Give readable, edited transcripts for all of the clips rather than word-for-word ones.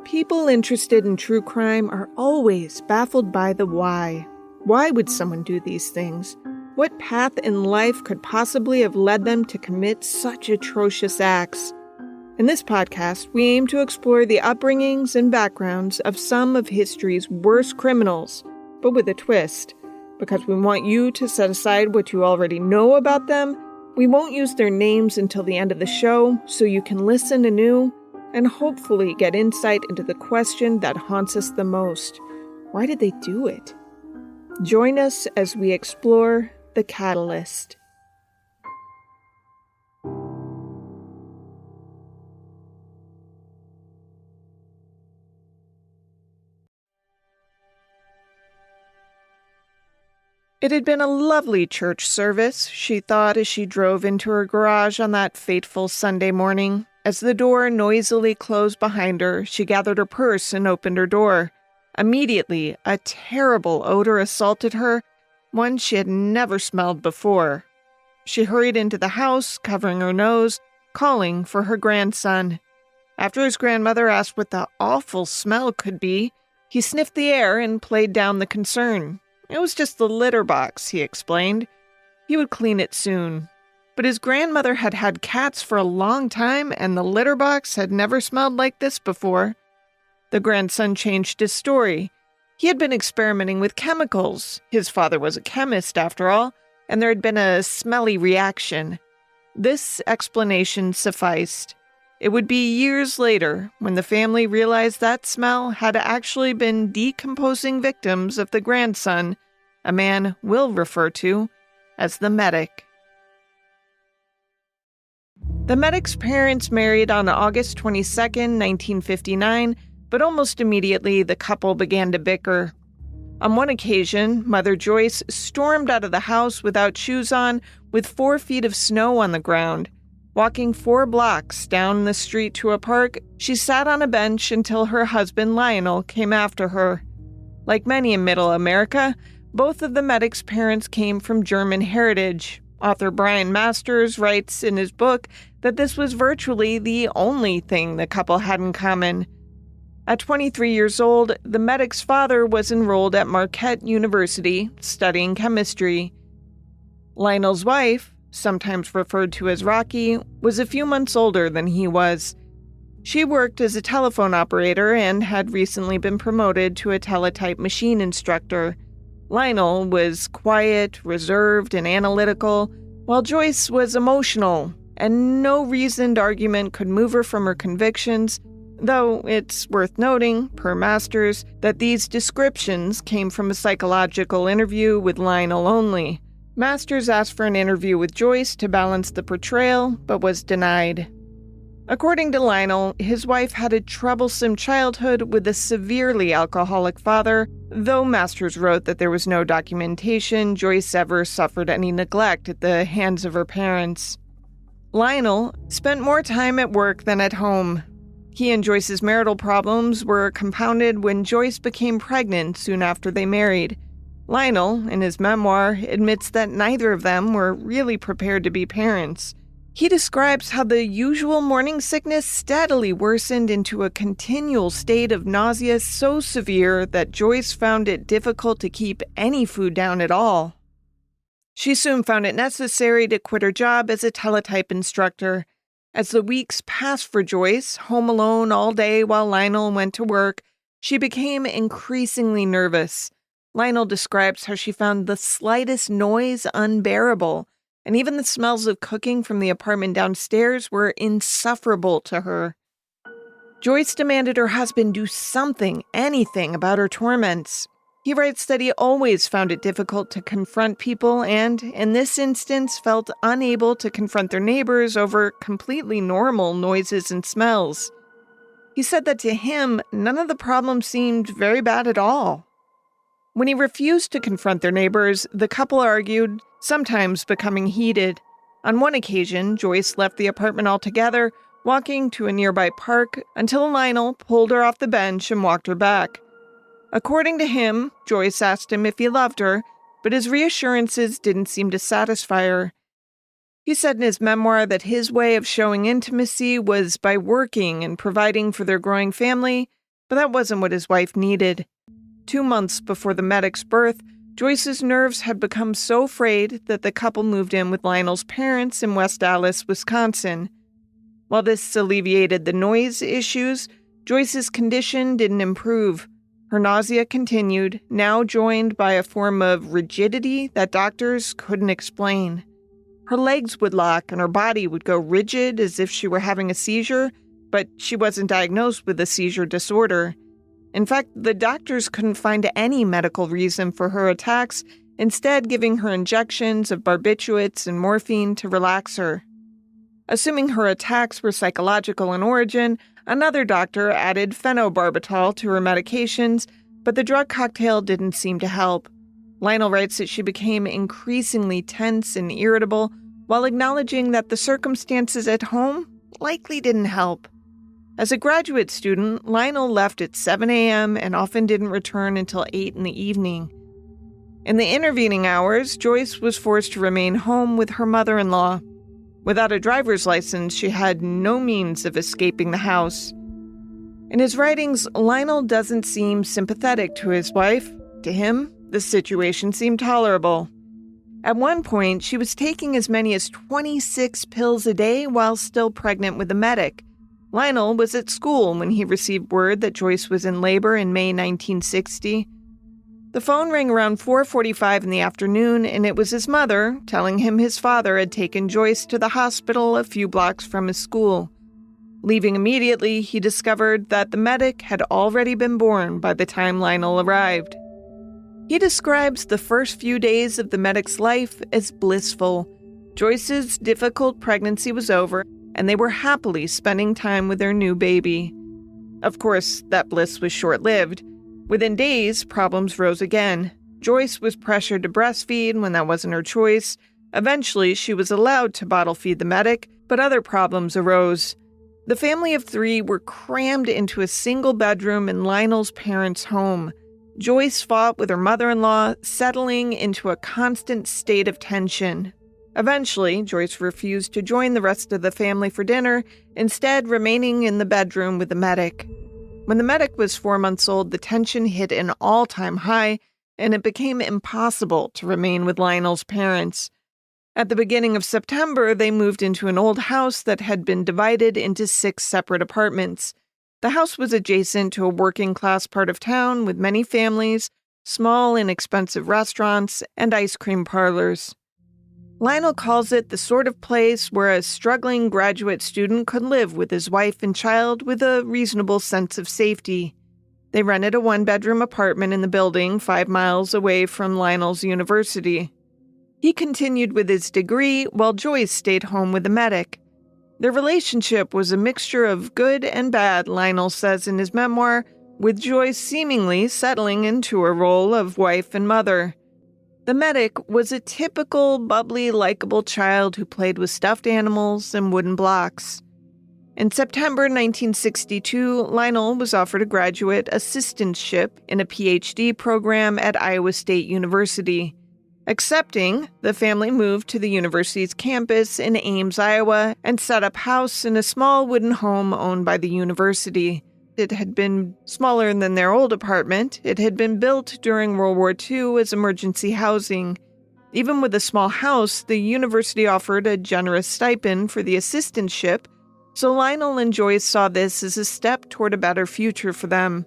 People interested in true crime are always baffled by the why. Why would someone do these things? What path in life could possibly have led them to commit such atrocious acts? In this podcast, we aim to explore the upbringings and backgrounds of some of history's worst criminals, but with a twist. Because we want you to set aside what you already know about them, we won't use their names until the end of the show, so you can listen anew and hopefully get insight into the question that haunts us the most. Why did they do it? Join us as we explore the catalyst. It had been a lovely church service, she thought as she drove into her garage on that fateful Sunday morning. As the door noisily closed behind her, she gathered her purse and opened her door. Immediately, a terrible odor assaulted her, one she had never smelled before. She hurried into the house, covering her nose, calling for her grandson. After his grandmother asked what the awful smell could be, he sniffed the air and played down the concern. It was just the litter box, he explained. He would clean it soon. But his grandmother had had cats for a long time, and the litter box had never smelled like this before. The grandson changed his story. He had been experimenting with chemicals. His father was a chemist, after all, and there had been a smelly reaction. This explanation sufficed. It would be years later when the family realized that smell had actually been decomposing victims of the grandson, a man we'll refer to as the medic. The medic's parents married on August 22nd, 1959, but almost immediately the couple began to bicker. On one occasion, Mother Joyce stormed out of the house without shoes on, with 4 feet of snow on the ground. Walking 4 blocks down the street to a park, she sat on a bench until her husband Lionel came after her. Like many in Middle America, both of the medic's parents came from German heritage. Author Brian Masters writes in his book that this was virtually the only thing the couple had in common. At 23 years old, the medic's father was enrolled at Marquette University, studying chemistry. Lionel's wife, sometimes referred to as Rocky, was a few months older than he was. She worked as a telephone operator and had recently been promoted to a teletype machine instructor. Lionel was quiet, reserved, and analytical, while Joyce was emotional, and no reasoned argument could move her from her convictions, though it's worth noting, per Masters, that these descriptions came from a psychological interview with Lionel only. Masters asked for an interview with Joyce to balance the portrayal, but was denied. According to Lionel, his wife had a troublesome childhood with a severely alcoholic father, though Masters wrote that there was no documentation Joyce ever suffered any neglect at the hands of her parents. Lionel spent more time at work than at home. He and Joyce's marital problems were compounded when Joyce became pregnant soon after they married. Lionel, in his memoir, admits that neither of them were really prepared to be parents. He describes how the usual morning sickness steadily worsened into a continual state of nausea so severe that Joyce found it difficult to keep any food down at all. She soon found it necessary to quit her job as a teletype instructor. As the weeks passed for Joyce, home alone all day while Lionel went to work, she became increasingly nervous. Lionel describes how she found the slightest noise unbearable, and even the smells of cooking from the apartment downstairs were insufferable to her. Joyce demanded her husband do something, anything, about her torments. He writes that he always found it difficult to confront people and, in this instance, felt unable to confront their neighbors over completely normal noises and smells. He said that to him, none of the problems seemed very bad at all. When he refused to confront their neighbors, the couple argued, sometimes becoming heated. On one occasion, Joyce left the apartment altogether, walking to a nearby park until Lionel pulled her off the bench and walked her back. According to him, Joyce asked him if he loved her, but his reassurances didn't seem to satisfy her. He said in his memoir that his way of showing intimacy was by working and providing for their growing family, But that wasn't what his wife needed. 2 months before the medic's birth, Joyce's nerves had become so frayed that the couple moved in with Lionel's parents in West Allis, Wisconsin. While this alleviated the noise issues, Joyce's condition didn't improve. Her nausea continued, now joined by a form of rigidity that doctors couldn't explain. Her legs would lock and her body would go rigid as if she were having a seizure, but she wasn't diagnosed with a seizure disorder. In fact, the doctors couldn't find any medical reason for her attacks, instead giving her injections of barbiturates and morphine to relax her. Assuming her attacks were psychological in origin, another doctor added phenobarbital to her medications, but the drug cocktail didn't seem to help. Lionel writes that she became increasingly tense and irritable, while acknowledging that the circumstances at home likely didn't help. As a graduate student, Lionel left at 7 a.m. and often didn't return until 8 in the evening. In the intervening hours, Joyce was forced to remain home with her mother-in-law. Without a driver's license, she had no means of escaping the house. In his writings, Lionel doesn't seem sympathetic to his wife. To him, the situation seemed tolerable. At one point, she was taking as many as 26 pills a day while still pregnant with the medic. Lionel was at school when he received word that Joyce was in labor in May 1960. The phone rang around 4:45 in the afternoon, and it was his mother telling him his father had taken Joyce to the hospital a few blocks from his school. Leaving immediately, he discovered that the medic had already been born by the time Lionel arrived. He describes the first few days of the medic's life as blissful. Joyce's difficult pregnancy was over, and they were happily spending time with their new baby. Of course, that bliss was short-lived. Within days, problems rose again. Joyce was pressured to breastfeed when that wasn't her choice. Eventually, she was allowed to bottle feed the medic, but other problems arose. The family of 3 were crammed into a single bedroom in Lionel's parents' home. Joyce fought with her mother-in-law, settling into a constant state of tension. Eventually, Joyce refused to join the rest of the family for dinner, instead remaining in the bedroom with the medic. When the medic was 4 months old, the tension hit an all-time high, and it became impossible to remain with Lionel's parents. At the beginning of September, they moved into an old house that had been divided into 6 separate apartments. The house was adjacent to a working-class part of town with many families, small, inexpensive restaurants, and ice cream parlors. Lionel calls it the sort of place where a struggling graduate student could live with his wife and child with a reasonable sense of safety. They rented a 1-bedroom apartment in the building 5 miles away from Lionel's university. He continued with his degree while Joyce stayed home with the medic. Their relationship was a mixture of good and bad, Lionel says in his memoir, with Joyce seemingly settling into a role of wife and mother. The medic was a typical, bubbly, likable child who played with stuffed animals and wooden blocks. In September 1962, Lionel was offered a graduate assistantship in a PhD program at Iowa State University. Accepting, the family moved to the university's campus in Ames, Iowa, and set up house in a small wooden home owned by the university. It had been smaller than their old apartment. It had been built during World War II as emergency housing. Even with a small house, the university offered a generous stipend for the assistantship, so Lionel and Joyce saw this as a step toward a better future for them.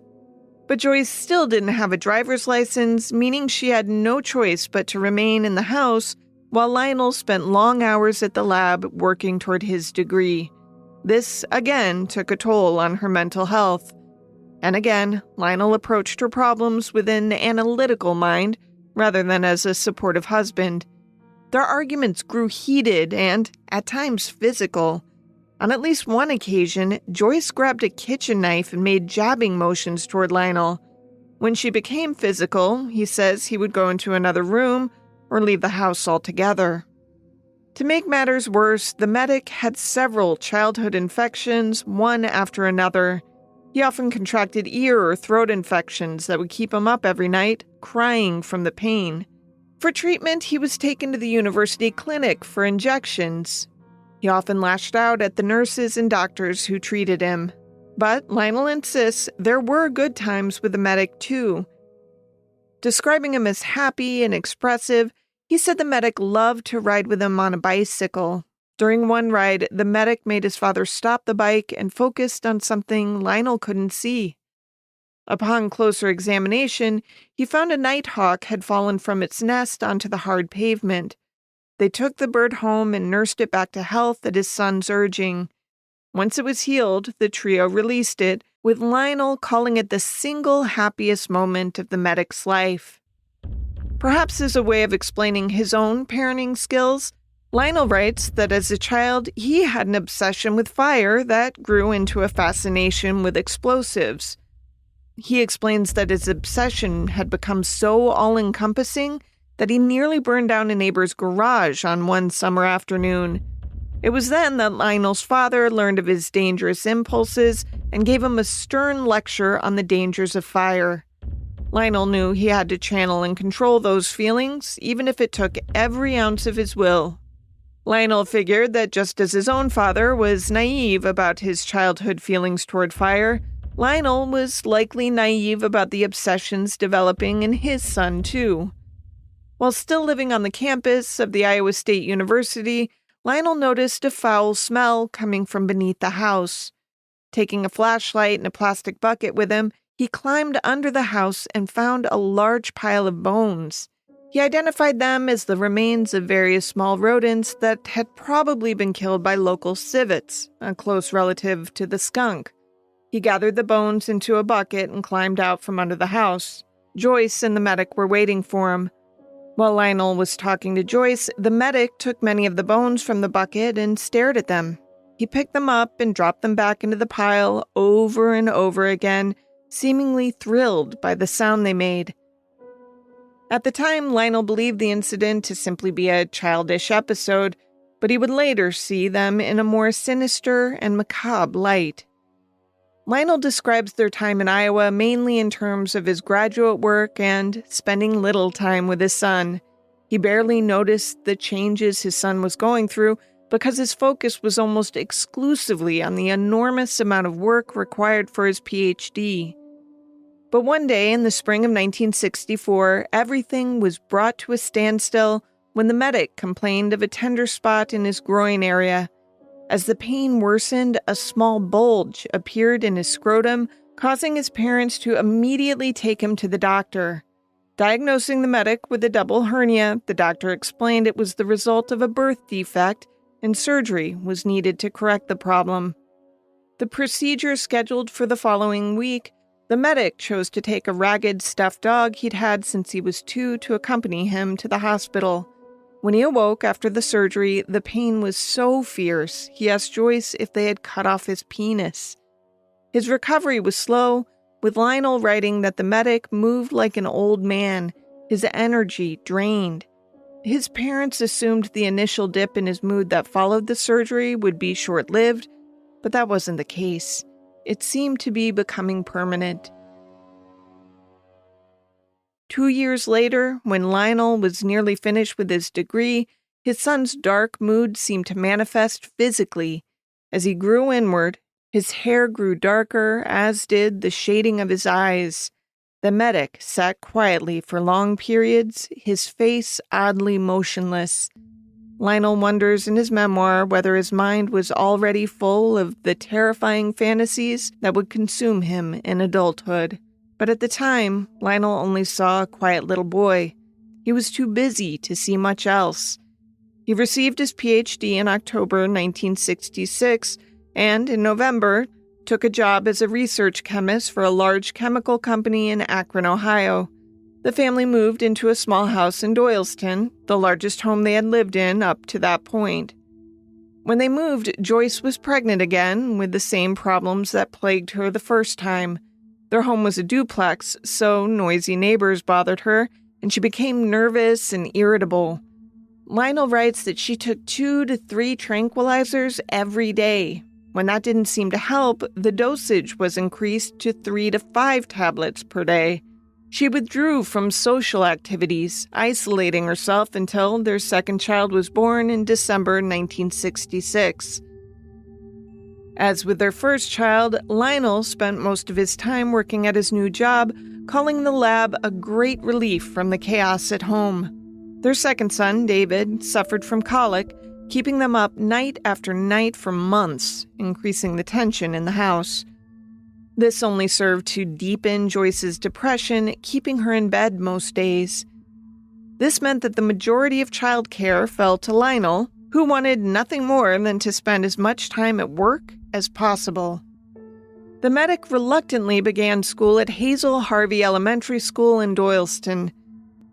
But Joyce still didn't have a driver's license, meaning she had no choice but to remain in the house while Lionel spent long hours at the lab working toward his degree. This, again, took a toll on her mental health. And again, Lionel approached her problems with an analytical mind rather than as a supportive husband. Their arguments grew heated and, at times, physical. On at least one occasion, Joyce grabbed a kitchen knife and made jabbing motions toward Lionel. When she became physical, he says he would go into another room or leave the house altogether. To make matters worse, the medic had several childhood infections, one after another. He often contracted ear or throat infections that would keep him up every night, crying from the pain. For treatment, he was taken to the university clinic for injections. He often lashed out at the nurses and doctors who treated him. But Lionel insists there were good times with the medic too. Describing him as happy and expressive, he said the medic loved to ride with him on a bicycle. During one ride, the medic made his father stop the bike and focused on something Lionel couldn't see. Upon closer examination, he found a nighthawk had fallen from its nest onto the hard pavement. They took the bird home and nursed it back to health at his son's urging. Once it was healed, the trio released it, with Lionel calling it the single happiest moment of the medic's life. Perhaps as a way of explaining his own parenting skills, Lionel writes that as a child, he had an obsession with fire that grew into a fascination with explosives. He explains that his obsession had become so all-encompassing that he nearly burned down a neighbor's garage on one summer afternoon. It was then that Lionel's father learned of his dangerous impulses and gave him a stern lecture on the dangers of fire. Lionel knew he had to channel and control those feelings, even if it took every ounce of his will. Lionel figured that just as his own father was naive about his childhood feelings toward fire, Lionel was likely naive about the obsessions developing in his son, too. While still living on the campus of the Iowa State University, Lionel noticed a foul smell coming from beneath the house. Taking a flashlight and a plastic bucket with him, he climbed under the house and found a large pile of bones. He identified them as the remains of various small rodents that had probably been killed by local civets, a close relative to the skunk. He gathered the bones into a bucket and climbed out from under the house. Joyce and the medic were waiting for him. While Lionel was talking to Joyce, the medic took many of the bones from the bucket and stared at them. He picked them up and dropped them back into the pile over and over again, seemingly thrilled by the sound they made. At the time, Lionel believed the incident to simply be a childish episode, but he would later see them in a more sinister and macabre light. Lionel describes their time in Iowa mainly in terms of his graduate work and spending little time with his son. He barely noticed the changes his son was going through because his focus was almost exclusively on the enormous amount of work required for his PhD. But one day in the spring of 1964, everything was brought to a standstill when the medic complained of a tender spot in his groin area. As the pain worsened, a small bulge appeared in his scrotum, causing his parents to immediately take him to the doctor. Diagnosing the medic with a double hernia, the doctor explained it was the result of a birth defect and surgery was needed to correct the problem. The procedure scheduled for the following week, the medic chose to take a ragged stuffed dog he'd had since he was 2 to accompany him to the hospital. When he awoke after the surgery, the pain was so fierce, he asked Joyce if they had cut off his penis. His recovery was slow, with Lionel writing that the medic moved like an old man, his energy drained. His parents assumed the initial dip in his mood that followed the surgery would be short-lived, but that wasn't the case. It seemed to be becoming permanent. 2 years later, when Lionel was nearly finished with his degree, his son's dark mood seemed to manifest physically. As he grew inward, his hair grew darker, as did the shading of his eyes. The medic sat quietly for long periods, his face oddly motionless. Lionel wonders in his memoir whether his mind was already full of the terrifying fantasies that would consume him in adulthood. But at the time, Lionel only saw a quiet little boy. He was too busy to see much else. He received his PhD in October 1966 and, in November, took a job as a research chemist for a large chemical company in Akron, Ohio. The family moved into a small house in Doylestown, the largest home they had lived in up to that point. When they moved, Joyce was pregnant again with the same problems that plagued her the first time. Their home was a duplex, so noisy neighbors bothered her, and she became nervous and irritable. Lionel writes that she took 2 to 3 tranquilizers every day. When that didn't seem to help, the dosage was increased to 3 to 5 tablets per day. She withdrew from social activities, isolating herself until their second child was born in December 1966. As with their first child, Lionel spent most of his time working at his new job, calling the lab a great relief from the chaos at home. Their second son, David, suffered from colic, keeping them up night after night for months, increasing the tension in the house. This only served to deepen Joyce's depression, keeping her in bed most days. This meant that the majority of childcare fell to Lionel, who wanted nothing more than to spend as much time at work as possible. The medic reluctantly began school at Hazel Harvey Elementary School in Doylestown.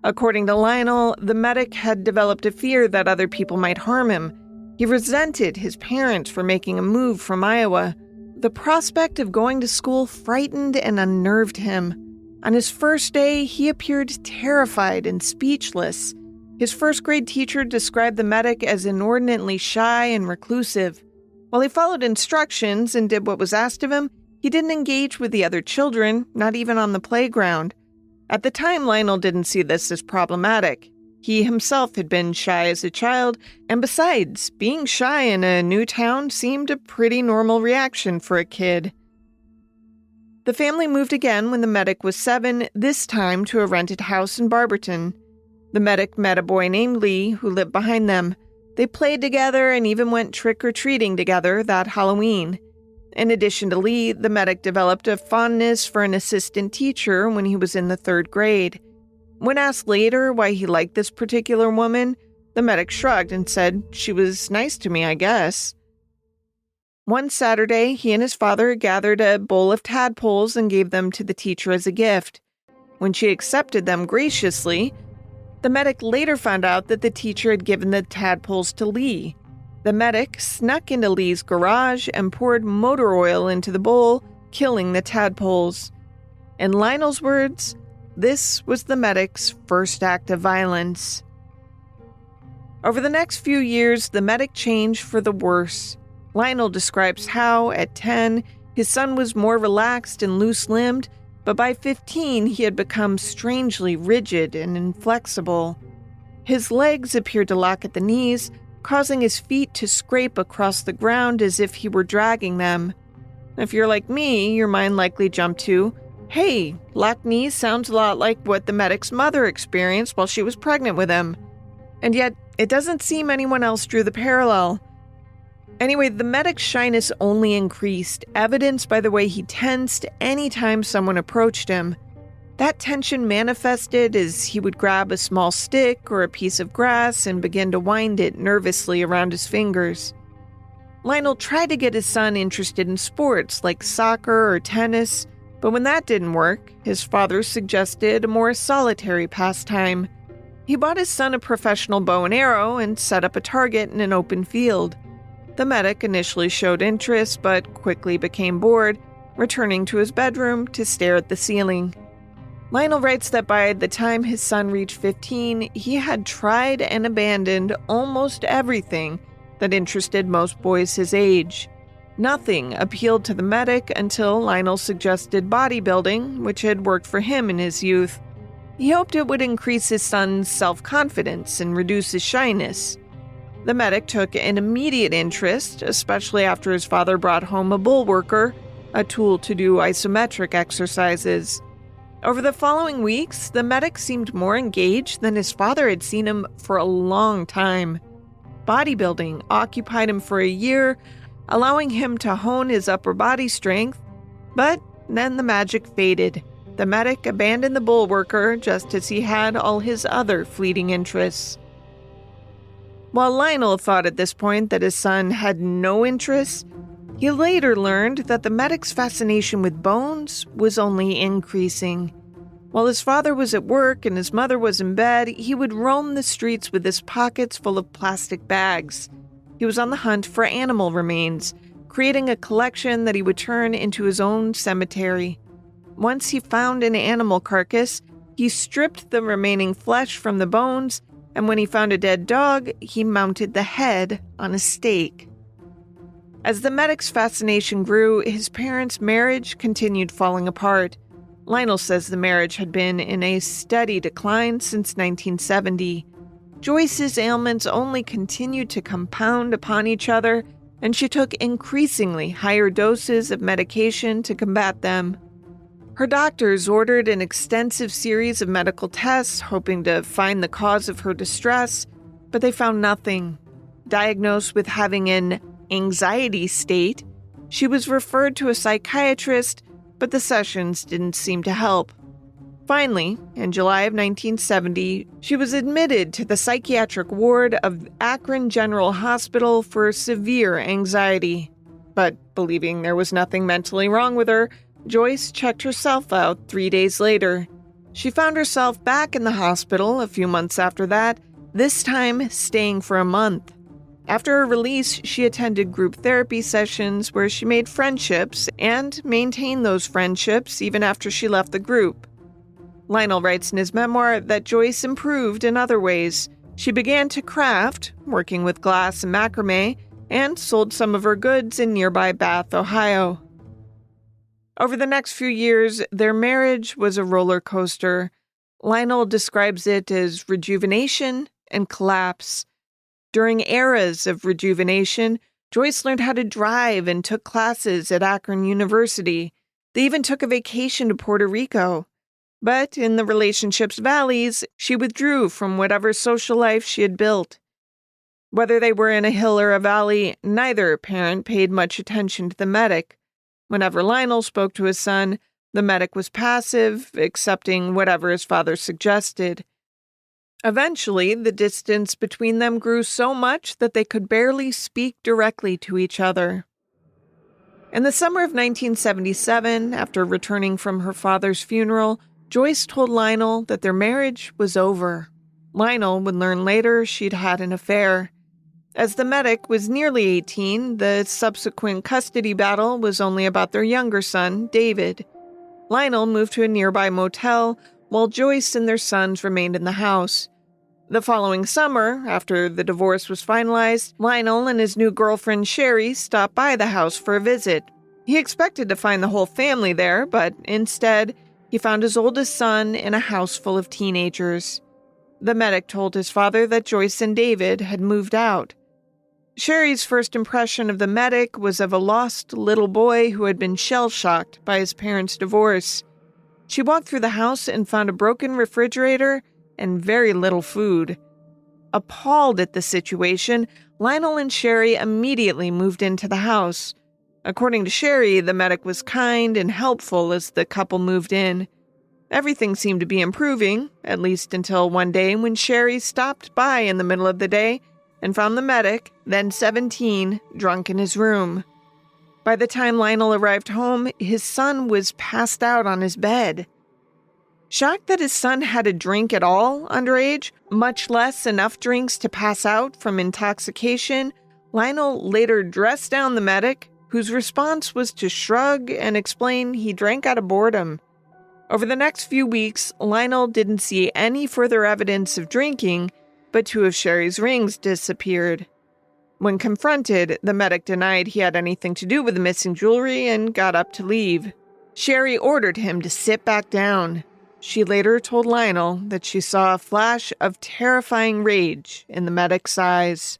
According to Lionel, the medic had developed a fear that other people might harm him. He resented his parents for making a move from Iowa. The prospect of going to school frightened and unnerved him. On his first day, he appeared terrified and speechless. His first grade teacher described the medic as inordinately shy and reclusive. While he followed instructions and did what was asked of him, he didn't engage with the other children, not even on the playground. At the time, Lionel didn't see this as problematic. He himself had been shy as a child, and besides, being shy in a new town seemed a pretty normal reaction for a kid. The family moved again when the medic was 7, this time to a rented house in Barberton. The medic met a boy named Lee who lived behind them. They played together and even went trick-or-treating together that Halloween. In addition to Lee, the medic developed a fondness for an assistant teacher when he was in the 3rd grade. When asked later why he liked this particular woman, the medic shrugged and said, "She was nice to me, I guess." One Saturday, he and his father gathered a bowl of tadpoles and gave them to the teacher as a gift. When she accepted them graciously, the medic later found out that the teacher had given the tadpoles to Lee. The medic snuck into Lee's garage and poured motor oil into the bowl, killing the tadpoles. In Lionel's words, this was the medic's first act of violence. Over the next few years, the medic changed for the worse. Lionel describes how, at 10, his son was more relaxed and loose-limbed, but by 15, he had become strangely rigid and inflexible. His legs appeared to lock at the knees, causing his feet to scrape across the ground as if he were dragging them. If you're like me, your mind likely jumped to, hey, locked knees sounds a lot like what the medic's mother experienced while she was pregnant with him. And yet, it doesn't seem anyone else drew the parallel. Anyway, the medic's shyness only increased, evidenced by the way he tensed any time someone approached him. That tension manifested as he would grab a small stick or a piece of grass and begin to wind it nervously around his fingers. Lionel tried to get his son interested in sports like soccer or tennis, but when that didn't work, his father suggested a more solitary pastime. He bought his son a professional bow and arrow and set up a target in an open field. The medic initially showed interest but quickly became bored, returning to his bedroom to stare at the ceiling. Lionel writes that by the time his son reached 15, he had tried and abandoned almost everything that interested most boys his age. Nothing appealed to the medic until Lionel suggested bodybuilding, which had worked for him in his youth. He hoped it would increase his son's self-confidence and reduce his shyness. The medic took an immediate interest, especially after his father brought home a bull worker, a tool to do isometric exercises. Over the following weeks, the medic seemed more engaged than his father had seen him for a long time. Bodybuilding occupied him for a year, allowing him to hone his upper body strength, but then the magic faded. The medic abandoned the bull worker just as he had all his other fleeting interests. While Lionel thought at this point that his son had no interests, he later learned that the medic's fascination with bones was only increasing. While his father was at work and his mother was in bed, he would roam the streets with his pockets full of plastic bags. He was on the hunt for animal remains, creating a collection that he would turn into his own cemetery. Once he found an animal carcass, he stripped the remaining flesh from the bones, and when he found a dead dog, he mounted the head on a stake. As the medic's fascination grew, his parents' marriage continued falling apart. Lionel says the marriage had been in a steady decline since 1970. Joyce's ailments only continued to compound upon each other, and she took increasingly higher doses of medication to combat them. Her doctors ordered an extensive series of medical tests, hoping to find the cause of her distress, but they found nothing. Diagnosed with having an anxiety state, she was referred to a psychiatrist, but the sessions didn't seem to help. Finally, in July of 1970, she was admitted to the psychiatric ward of Akron General Hospital for severe anxiety. But believing there was nothing mentally wrong with her, Joyce checked herself out 3 days later. She found herself back in the hospital a few months after that, this time staying for a month. After her release, she attended group therapy sessions where she made friendships and maintained those friendships even after she left the group. Lionel writes in his memoir that Joyce improved in other ways. She began to craft, working with glass and macrame, and sold some of her goods in nearby Bath, Ohio. Over the next few years, their marriage was a roller coaster. Lionel describes it as rejuvenation and collapse. During eras of rejuvenation, Joyce learned how to drive and took classes at Akron University. They even took a vacation to Puerto Rico. But in the relationship's valleys, she withdrew from whatever social life she had built. Whether they were in a hill or a valley, neither parent paid much attention to the medic. Whenever Lionel spoke to his son, the medic was passive, accepting whatever his father suggested. Eventually, the distance between them grew so much that they could barely speak directly to each other. In the summer of 1977, after returning from her father's funeral, Joyce told Lionel that their marriage was over. Lionel would learn later she'd had an affair. As the medic was nearly 18, the subsequent custody battle was only about their younger son, David. Lionel moved to a nearby motel, while Joyce and their sons remained in the house. The following summer, after the divorce was finalized, Lionel and his new girlfriend Sherry stopped by the house for a visit. He expected to find the whole family there, but instead, he found his oldest son in a house full of teenagers. The medic told his father that Joyce and David had moved out. Sherry's first impression of the medic was of a lost little boy who had been shell-shocked by his parents' divorce. She walked through the house and found a broken refrigerator and very little food. Appalled at the situation, Lionel and Sherry immediately moved into the house. According to Sherry, the medic was kind and helpful as the couple moved in. Everything seemed to be improving, at least until one day when Sherry stopped by in the middle of the day and found the medic, then 17, drunk in his room. By the time Lionel arrived home, his son was passed out on his bed. Shocked that his son had a drink at all underage, much less enough drinks to pass out from intoxication, Lionel later dressed down the medic, whose response was to shrug and explain he drank out of boredom. Over the next few weeks, Lionel didn't see any further evidence of drinking, but 2 of Sherry's rings disappeared. When confronted, the medic denied he had anything to do with the missing jewelry and got up to leave. Sherry ordered him to sit back down. She later told Lionel that she saw a flash of terrifying rage in the medic's eyes.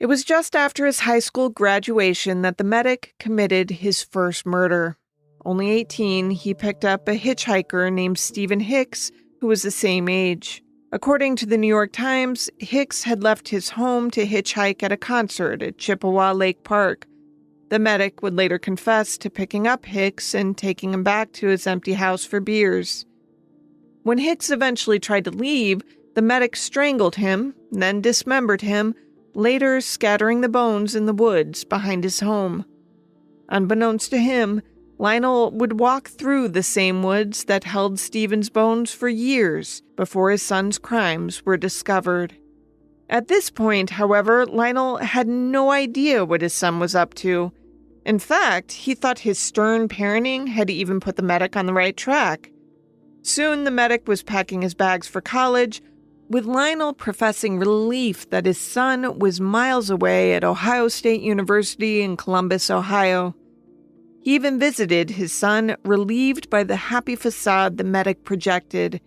It was just after his high school graduation that the medic committed his first murder. Only 18, he picked up a hitchhiker named Stephen Hicks, who was the same age. According to the New York Times, Hicks had left his home to hitchhike at a concert at Chippewa Lake Park. The medic would later confess to picking up Hicks and taking him back to his empty house for beers. When Hicks eventually tried to leave, the medic strangled him, then dismembered him, later scattering the bones in the woods behind his home. Unbeknownst to him, Lionel would walk through the same woods that held Stephen's bones for years before his son's crimes were discovered. At this point, however, Lionel had no idea what his son was up to. In fact, he thought his stern parenting had even put the medic on the right track. Soon, the medic was packing his bags for college, with Lionel professing relief that his son was miles away at Ohio State University in Columbus, Ohio. He even visited his son, relieved by the happy facade the medic projected.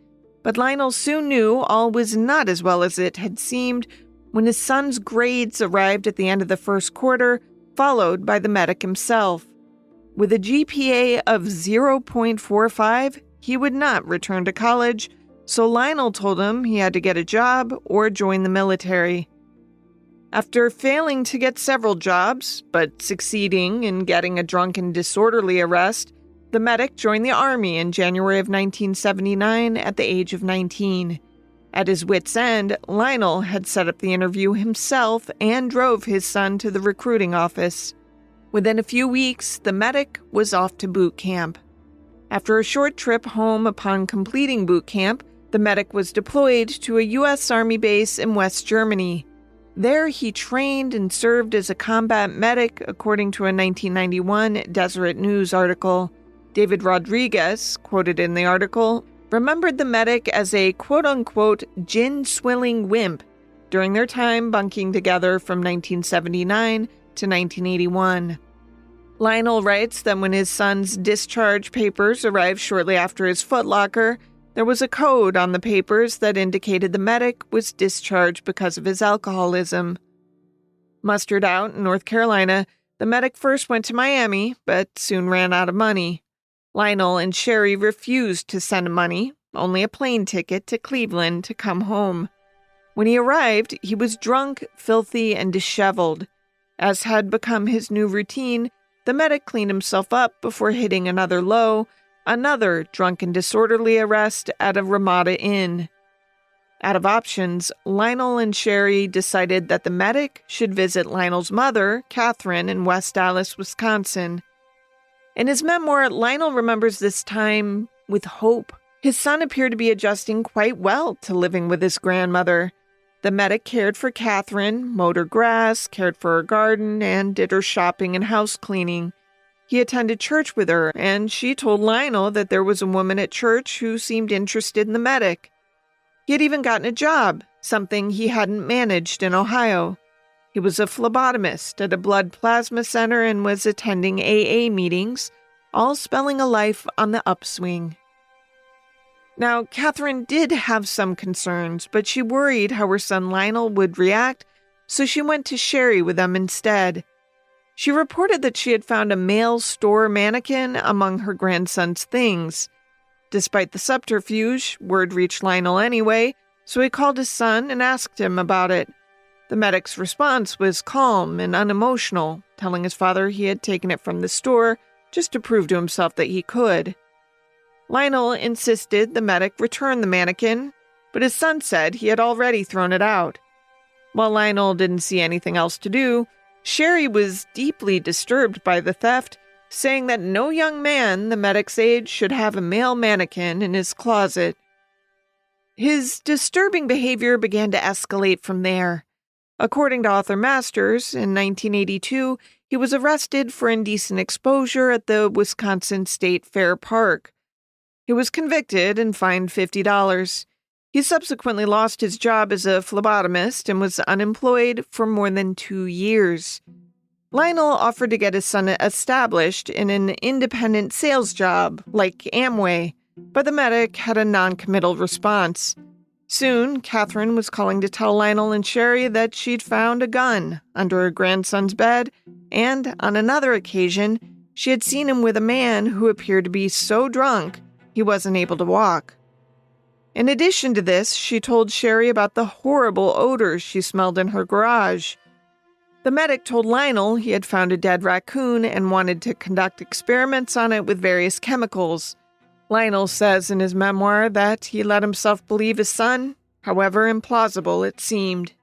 But Lionel soon knew all was not as well as it had seemed when his son's grades arrived at the end of the first quarter, followed by the medic himself. With a GPA of 0.45, he would not return to college, so Lionel told him he had to get a job or join the military. After failing to get several jobs, but succeeding in getting a drunken disorderly arrest, the medic joined the Army in January of 1979 at the age of 19. At his wit's end, Lionel had set up the interview himself and drove his son to the recruiting office. Within a few weeks, the medic was off to boot camp. After a short trip home upon completing boot camp, the medic was deployed to a U.S. Army base in West Germany. There, he trained and served as a combat medic, according to a 1991 Deseret News article. David Rodriguez, quoted in the article, remembered the medic as a quote-unquote gin-swilling wimp during their time bunking together from 1979 to 1981. Lionel writes that when his son's discharge papers arrived shortly after his footlocker, there was a code on the papers that indicated the medic was discharged because of his alcoholism. Mustered out in North Carolina, the medic first went to Miami, but soon ran out of money. Lionel and Sherry refused to send him money, only a plane ticket to Cleveland to come home. When he arrived, he was drunk, filthy, and disheveled. As had become his new routine, the medic cleaned himself up before hitting another low, another drunken disorderly arrest at a Ramada Inn. Out of options, Lionel and Sherry decided that the medic should visit Lionel's mother, Catherine, in West Dallas, Wisconsin. In his memoir, Lionel remembers this time with hope. His son appeared to be adjusting quite well to living with his grandmother. The medic cared for Catherine, mowed her grass, cared for her garden, and did her shopping and house cleaning. He attended church with her, and she told Lionel that there was a woman at church who seemed interested in the medic. He had even gotten a job, something he hadn't managed in Ohio. He was a phlebotomist at a blood plasma center and was attending AA meetings, all spelling a life on the upswing. Now, Catherine did have some concerns, but she worried how her son Lionel would react, so she went to Sherry with them instead. She reported that she had found a male store mannequin among her grandson's things. Despite the subterfuge, word reached Lionel anyway, so he called his son and asked him about it. The medic's response was calm and unemotional, telling his father he had taken it from the store just to prove to himself that he could. Lionel insisted the medic return the mannequin, but his son said he had already thrown it out. While Lionel didn't see anything else to do, Sherry was deeply disturbed by the theft, saying that no young man the medic's age should have a male mannequin in his closet. His disturbing behavior began to escalate from there. According to Arthur Masters, in 1982, he was arrested for indecent exposure at the Wisconsin State Fair Park. He was convicted and fined $50. He subsequently lost his job as a phlebotomist and was unemployed for more than 2 years. Lionel offered to get his son established in an independent sales job, like Amway, but the medic had a non-committal response. Soon, Catherine was calling to tell Lionel and Sherry that she'd found a gun under her grandson's bed, and on another occasion, she had seen him with a man who appeared to be so drunk he wasn't able to walk. In addition to this, she told Sherry about the horrible odors she smelled in her garage. The medic told Lionel he had found a dead raccoon and wanted to conduct experiments on it with various chemicals. Lionel says in his memoir that he let himself believe his son, however implausible it seemed.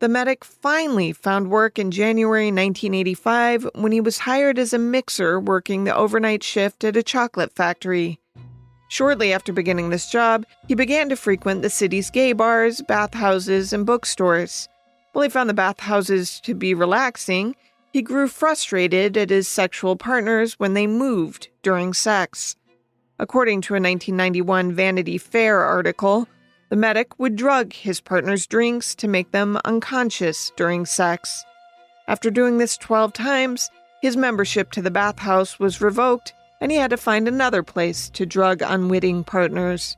The medic finally found work in January 1985 when he was hired as a mixer working the overnight shift at a chocolate factory. Shortly after beginning this job, he began to frequent the city's gay bars, bathhouses, and bookstores. While he found the bathhouses to be relaxing, he grew frustrated at his sexual partners when they moved during sex. According to a 1991 Vanity Fair article, the medic would drug his partner's drinks to make them unconscious during sex. After doing this 12 times, his membership to the bathhouse was revoked, and he had to find another place to drug unwitting partners.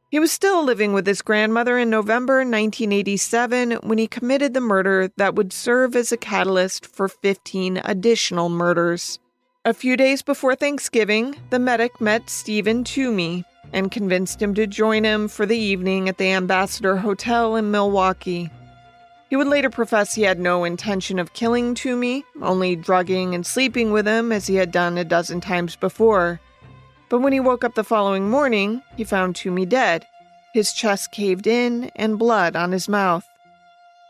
He was still living with his grandmother in November 1987 when he committed the murder that would serve as a catalyst for 15 additional murders. A few days before Thanksgiving, the medic met Stephen Toomey and convinced him to join him for the evening at the Ambassador Hotel in Milwaukee. He would later profess he had no intention of killing Toomey, only drugging and sleeping with him as he had done a dozen times before. But when he woke up the following morning, he found Toomey dead, his chest caved in and blood on his mouth.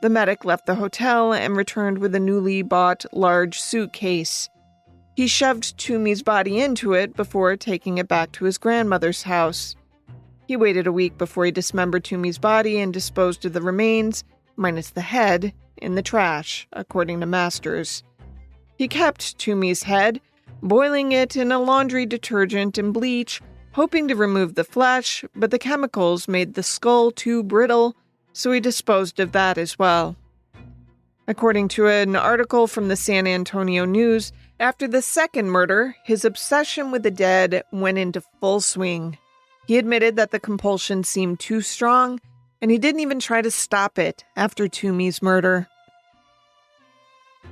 The medic left the hotel and returned with a newly bought large suitcase. He shoved Toomey's body into it before taking it back to his grandmother's house. He waited a week before he dismembered Toomey's body and disposed of the remains, minus the head, in the trash, according to Masters. He kept Toomey's head, boiling it in a laundry detergent and bleach, hoping to remove the flesh, but the chemicals made the skull too brittle, so he disposed of that as well. According to an article from the San Antonio News, after the second murder, his obsession with the dead went into full swing. He admitted that the compulsion seemed too strong, and he didn't even try to stop it after Toomey's murder.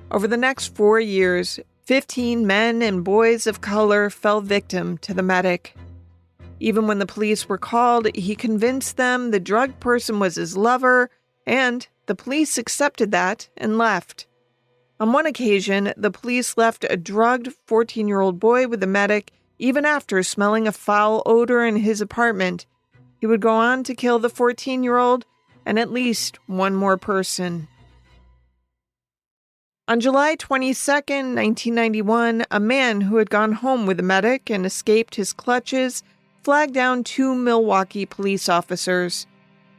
Over the next 4 years, 15 men and boys of color fell victim to the medic. Even when the police were called, he convinced them the drugged person was his lover, and the police accepted that and left. On one occasion, the police left a drugged 14-year-old boy with the medic even after smelling a foul odor in his apartment. He would go on to kill the 14-year-old and at least one more person. On July 22, 1991, a man who had gone home with the medic and escaped his clutches flagged down 2 Milwaukee police officers.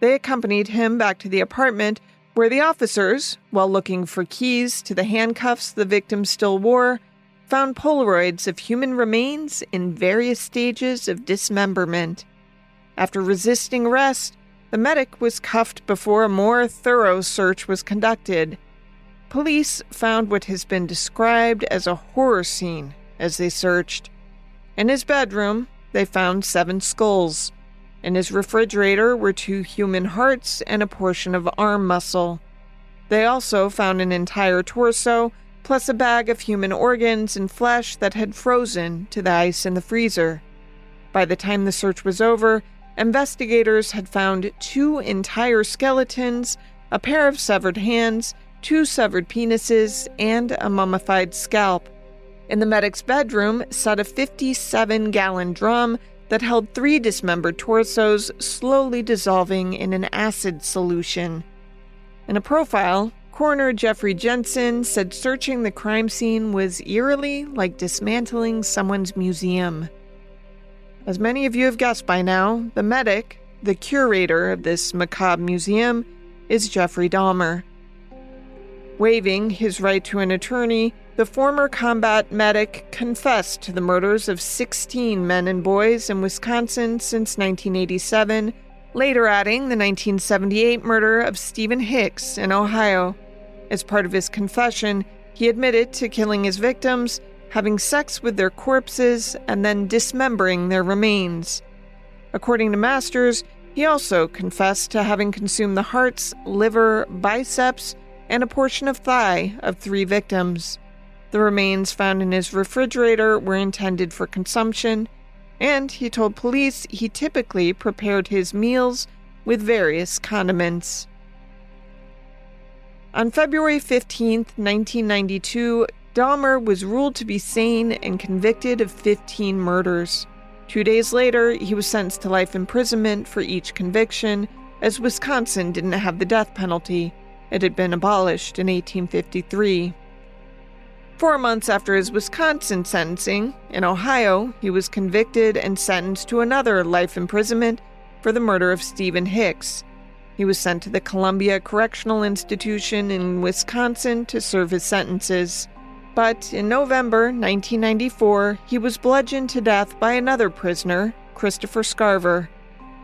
They accompanied him back to the apartment where the officers, while looking for keys to the handcuffs the victim still wore, found Polaroids of human remains in various stages of dismemberment. After resisting arrest, the medic was cuffed before a more thorough search was conducted. Police found what has been described as a horror scene as they searched. In his bedroom, they found 7 skulls. In his refrigerator were 2 human hearts and a portion of arm muscle. They also found an entire torso, plus a bag of human organs and flesh that had frozen to the ice in the freezer. By the time the search was over, investigators had found 2 entire skeletons, a pair of severed hands, 2 severed penises, and a mummified scalp. In the medic's bedroom sat a 57-gallon drum that held 3 dismembered torsos slowly dissolving in an acid solution. In a profile, coroner Jeffrey Jensen said searching the crime scene was eerily like dismantling someone's museum. As many of you have guessed by now, the medic, the curator of this macabre museum, is Jeffrey Dahmer. Waiving his right to an attorney, the former combat medic confessed to the murders of 16 men and boys in Wisconsin since 1987, later adding the 1978 murder of Stephen Hicks in Ohio. As part of his confession, he admitted to killing his victims, having sex with their corpses, and then dismembering their remains. According to Masters, he also confessed to having consumed the hearts, liver, biceps, and a portion of thigh of 3 victims. The remains found in his refrigerator were intended for consumption, and he told police he typically prepared his meals with various condiments. On February 15, 1992, Dahmer was ruled to be sane and convicted of 15 murders. 2 days later, he was sentenced to life imprisonment for each conviction, as Wisconsin didn't have the death penalty. It had been abolished in 1853. 4 months after his Wisconsin sentencing, in Ohio, he was convicted and sentenced to another life imprisonment for the murder of Stephen Hicks. He was sent to the Columbia Correctional Institution in Wisconsin to serve his sentences. But in November 1994, he was bludgeoned to death by another prisoner, Christopher Scarver.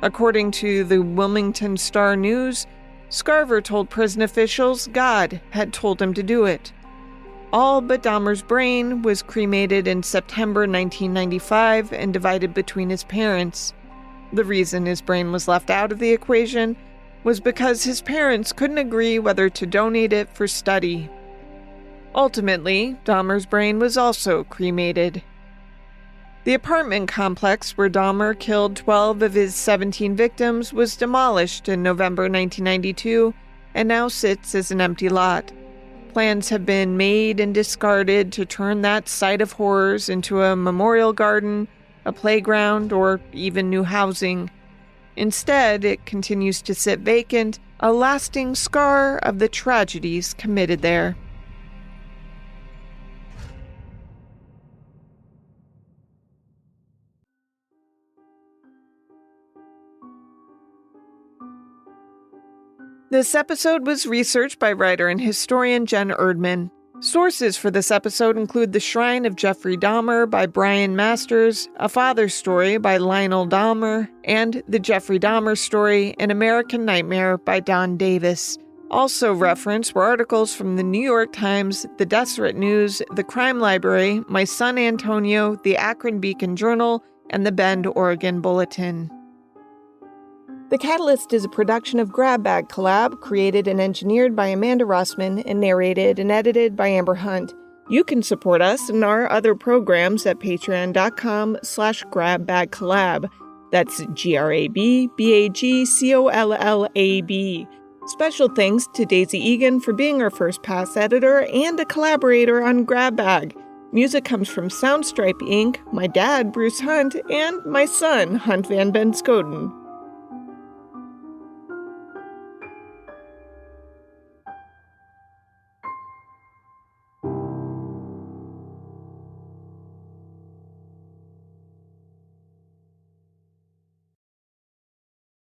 According to the Wilmington Star-News, Scarver told prison officials God had told him to do it. All but Dahmer's brain was cremated in September 1995 and divided between his parents. The reason his brain was left out of the equation was because his parents couldn't agree whether to donate it for study. Ultimately, Dahmer's brain was also cremated. The apartment complex where Dahmer killed 12 of his 17 victims was demolished in November 1992 and now sits as an empty lot. Plans have been made and discarded to turn that site of horrors into a memorial garden, a playground, or even new housing. Instead, it continues to sit vacant, a lasting scar of the tragedies committed there. This episode was researched by writer and historian Jen Erdman. Sources for this episode include The Shrine of Jeffrey Dahmer by Brian Masters, A Father's Story by Lionel Dahmer, and The Jeffrey Dahmer Story, An American Nightmare by Don Davis. Also referenced were articles from the New York Times, the Deseret News, the Crime Library, My Son Antonio, the Akron Beacon Journal, and the Bend, Oregon Bulletin. The Catalyst is a production of Grab Bag Collab, created and engineered by Amanda Rossman and narrated and edited by Amber Hunt. You can support us and our other programs at patreon.com/grabbagcollab. That's GRABBAGCOLLAB. Special thanks to Daisy Egan for being our first pass editor and a collaborator on Grab Bag. Music comes from Soundstripe Inc., my dad, Bruce Hunt, and my son, Hunt Van Benscoden.